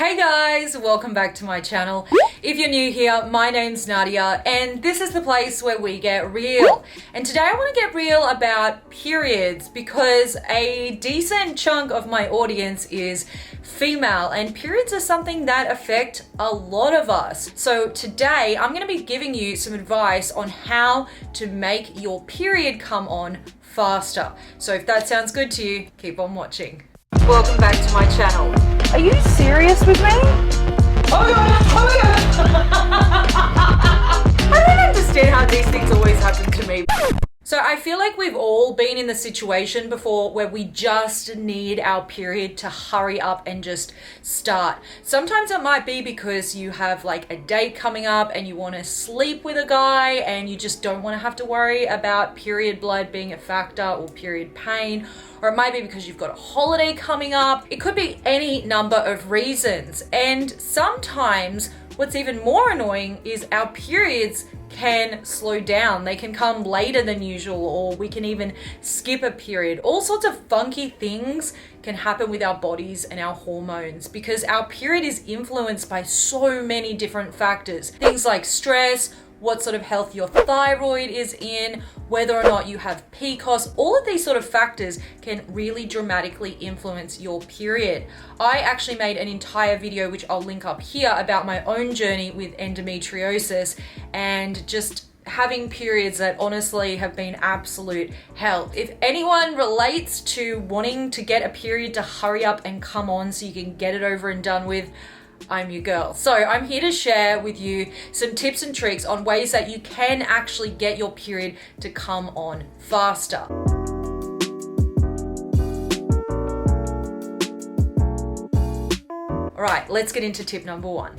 Hey guys, welcome back to my channel. If you're new here, my name's Nadia and this is the place where we get real. And today I want to get real about periods because a decent chunk of my audience is female and periods are something that affect a lot of us. So today I'm going to be giving you some advice on how to make your period come on faster. So if that sounds good to you, keep on watching. Welcome back to my channel. Are you serious with me? Oh my god! Oh my god! I don't understand how these things always happen to me. So I feel like we've all been in the situation before where we just need our period to hurry up and just start. Sometimes it might be because you have like a date coming up and you want to sleep with a guy and you just don't want to have to worry about period blood being a factor or period pain. Or it might be because you've got a holiday coming up. It could be any number of reasons. And sometimes what's even more annoying is our periods can slow down. They can come later than usual, or we can even skip a period. All sorts of funky things can happen with our bodies and our hormones because our period is influenced by so many different factors. Things like stress, what sort of health your thyroid is in, whether or not you have PCOS, all of these sort of factors can really dramatically influence your period. I actually made an entire video, which I'll link up here, about my own journey with endometriosis and just having periods that honestly have been absolute hell. If anyone relates to wanting to get a period to hurry up and come on so you can get it over and done with, I'm your girl. So I'm here to share with you some tips and tricks on ways that you can actually get your period to come on faster. All right, let's get into tip number one.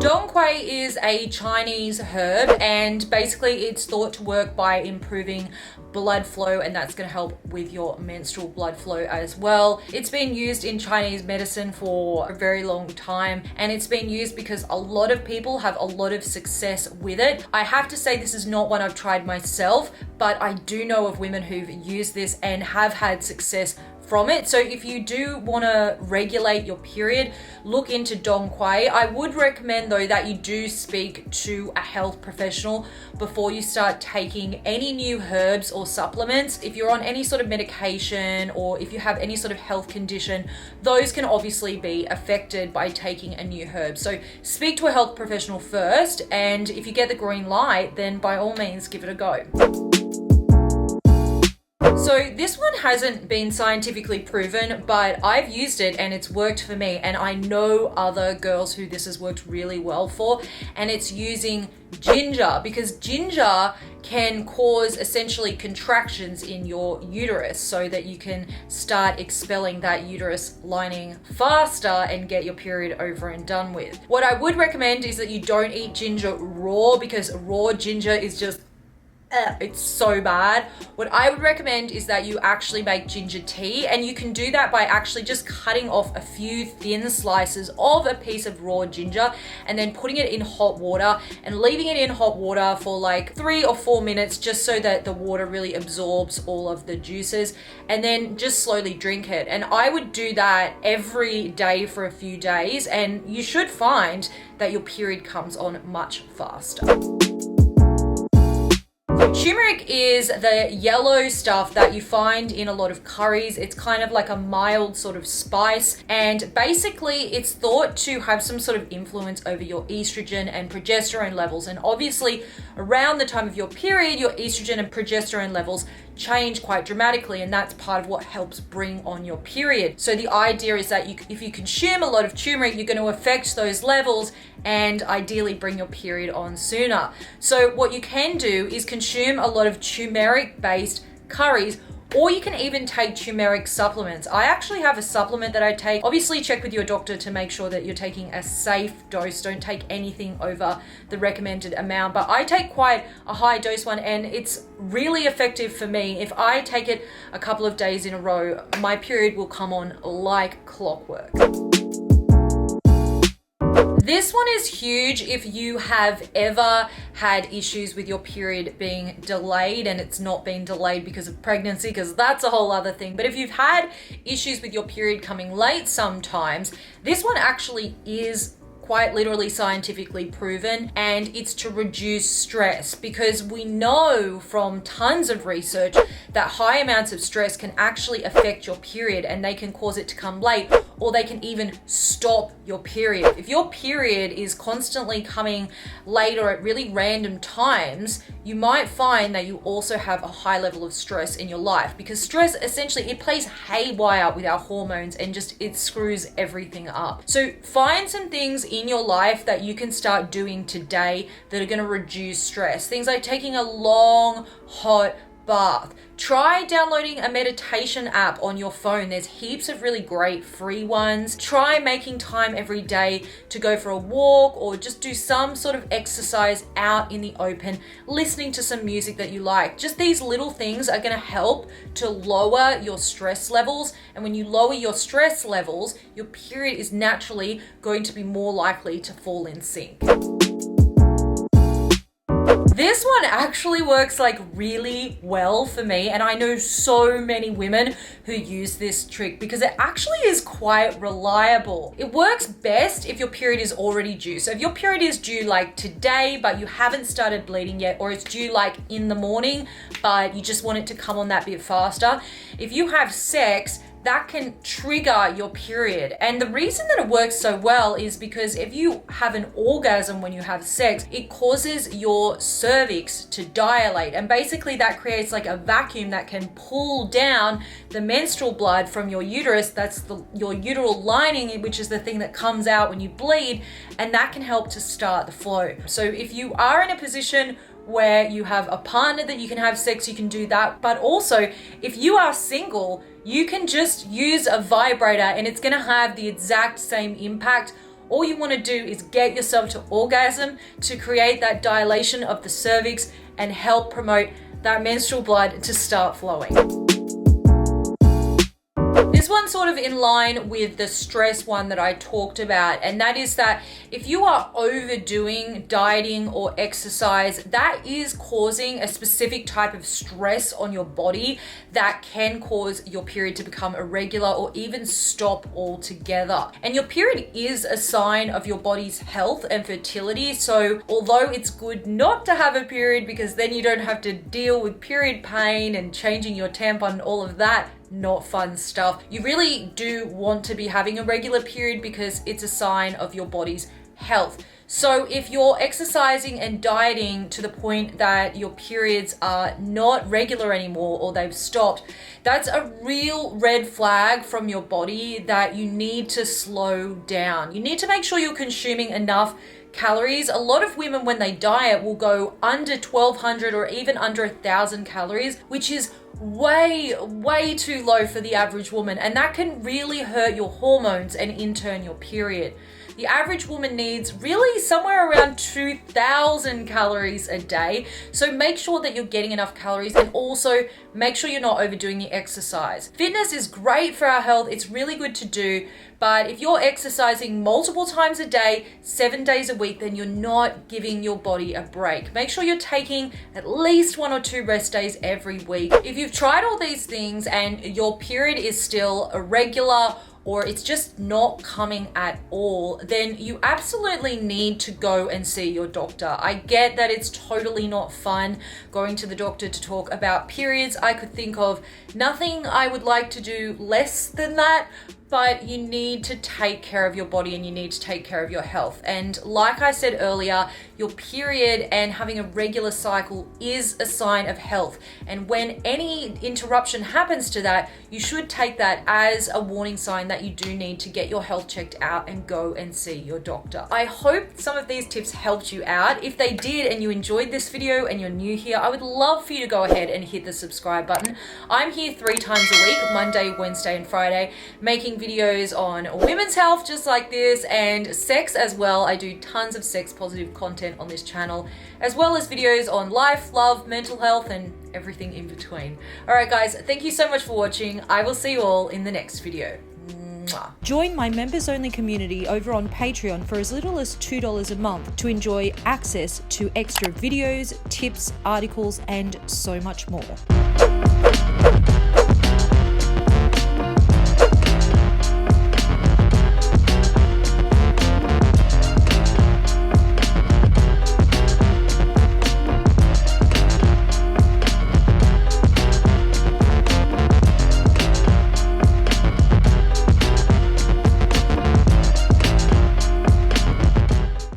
Dong Quai is a Chinese herb and basically it's thought to work by improving blood flow, and that's going to help with your menstrual blood flow as well. It's been used in Chinese medicine for a very long time and it's been used because a lot of people have a lot of success with it. I have to say this is not one I've tried myself, but I do know of women who've used this and have had success from it. So if you do want to regulate your period, look into Dong Quai. I would recommend though that you do speak to a health professional before you start taking any new herbs or supplements. If you're on any sort of medication or if you have any sort of health condition, those can obviously be affected by taking a new herb. So speak to a health professional first, and if you get the green light, then by all means give it a go. So this one hasn't been scientifically proven, but I've used it and it's worked for me, and I know other girls who this has worked really well for, and it's using ginger, because ginger can cause essentially contractions in your uterus so that you can start expelling that uterus lining faster and get your period over and done with. What I would recommend is that you don't eat ginger raw, because raw ginger is just it's so bad. What I would recommend is that you actually make ginger tea, and you can do that by actually just cutting off a few thin slices of a piece of raw ginger and then putting it in hot water and leaving it in hot water for like 3 or 4 minutes just so that the water really absorbs all of the juices, and then just slowly drink it. And I would do that every day for a few days and you should find that your period comes on much faster. Turmeric is the yellow stuff that you find in a lot of curries. It's kind of like a mild sort of spice, and basically it's thought to have some sort of influence over your estrogen and progesterone levels. And obviously around the time of your period, your estrogen and progesterone levels change quite dramatically, and that's part of what helps bring on your period. So the idea is that if you consume a lot of turmeric, you're going to affect those levels and ideally bring your period on sooner. So what you can do is consume a lot of turmeric based curries, or you can even take turmeric supplements. I actually have a supplement that I take. Obviously check with your doctor to make sure that you're taking a safe dose. Don't take anything over the recommended amount, but I take quite a high dose one and it's really effective for me. If I take it a couple of days in a row, my period will come on like clockwork. This one is huge if you have ever had issues with your period being delayed and it's not been delayed because of pregnancy, because that's a whole other thing. But if you've had issues with your period coming late sometimes, this one actually is quite literally scientifically proven, and it's to reduce stress, because we know from tons of research that high amounts of stress can actually affect your period, and they can cause it to come late, or they can even stop your period. If your period is constantly coming late or at really random times, you might find that you also have a high level of stress in your life, because stress essentially, it plays haywire with our hormones and just it screws everything up. So find some things in your life that you can start doing today that are going to reduce stress. Things like taking a long hot bath. Try downloading a meditation app on your phone. There's heaps of really great free ones. Try making time every day to go for a walk or just do some sort of exercise out in the open, listening to some music that you like. Just these little things are going to help to lower your stress levels. And when you lower your stress levels, your period is naturally going to be more likely to fall in sync. This one actually works like really well for me, and I know so many women who use this trick because it actually is quite reliable. It works best if your period is already due. So if your period is due like today, but you haven't started bleeding yet, or it's due like in the morning, but you just want it to come on that bit faster. If you have sex, that can trigger your period. And the reason that it works so well is because if you have an orgasm when you have sex, it causes your cervix to dilate. And basically that creates like a vacuum that can pull down the menstrual blood from your uterus. That's your uteral lining, which is the thing that comes out when you bleed. And that can help to start the flow. So if you are in a position where you have a partner that you can have sex, you can do that. But also, if you are single, you can just use a vibrator and it's gonna have the exact same impact. All you wanna do is get yourself to orgasm to create that dilation of the cervix and help promote that menstrual blood to start flowing. This one's sort of in line with the stress one that I talked about, and that is that if you are overdoing dieting or exercise, that is causing a specific type of stress on your body that can cause your period to become irregular or even stop altogether. And your period is a sign of your body's health and fertility, so although it's good not to have a period because then you don't have to deal with period pain and changing your tampon and all of that not fun stuff, you really do want to be having a regular period because it's a sign of your body's health. So if you're exercising and dieting to the point that your periods are not regular anymore or they've stopped, that's a real red flag from your body that you need to slow down. You need to make sure you're consuming enough calories. A lot of women, when they diet, will go under 1,200 or even under 1,000 calories, which is way too low for the average woman, and that can really hurt your hormones and in turn your period. The average woman needs really somewhere around 2,000 calories a day. So make sure that you're getting enough calories, and also make sure you're not overdoing the exercise. Fitness is great for our health. It's really good to do. But if you're exercising multiple times a day, 7 days a week, then you're not giving your body a break. Make sure you're taking at least 1 or 2 rest days every week. If you've tried all these things and your period is still irregular, or it's just not coming at all, then you absolutely need to go and see your doctor. I get that it's totally not fun going to the doctor to talk about periods. I could think of nothing I would like to do less than that, but you need to take care of your body and you need to take care of your health. And like I said earlier, your period and having a regular cycle is a sign of health. And when any interruption happens to that, you should take that as a warning sign that you do need to get your health checked out and go and see your doctor. I hope some of these tips helped you out. If they did and you enjoyed this video and you're new here, I would love for you to go ahead and hit the subscribe button. I'm here 3 times a week, Monday, Wednesday, and Friday, making videos on women's health just like this, and sex as well. I do tons of sex positive content on this channel, as well as videos on life, love, mental health, and everything in between. All right, guys, thank you so much for watching. I will see you all in the next video. Mwah. Join my members-only community over on Patreon for as little as $2 a month to enjoy access to extra videos, tips, articles, and so much more.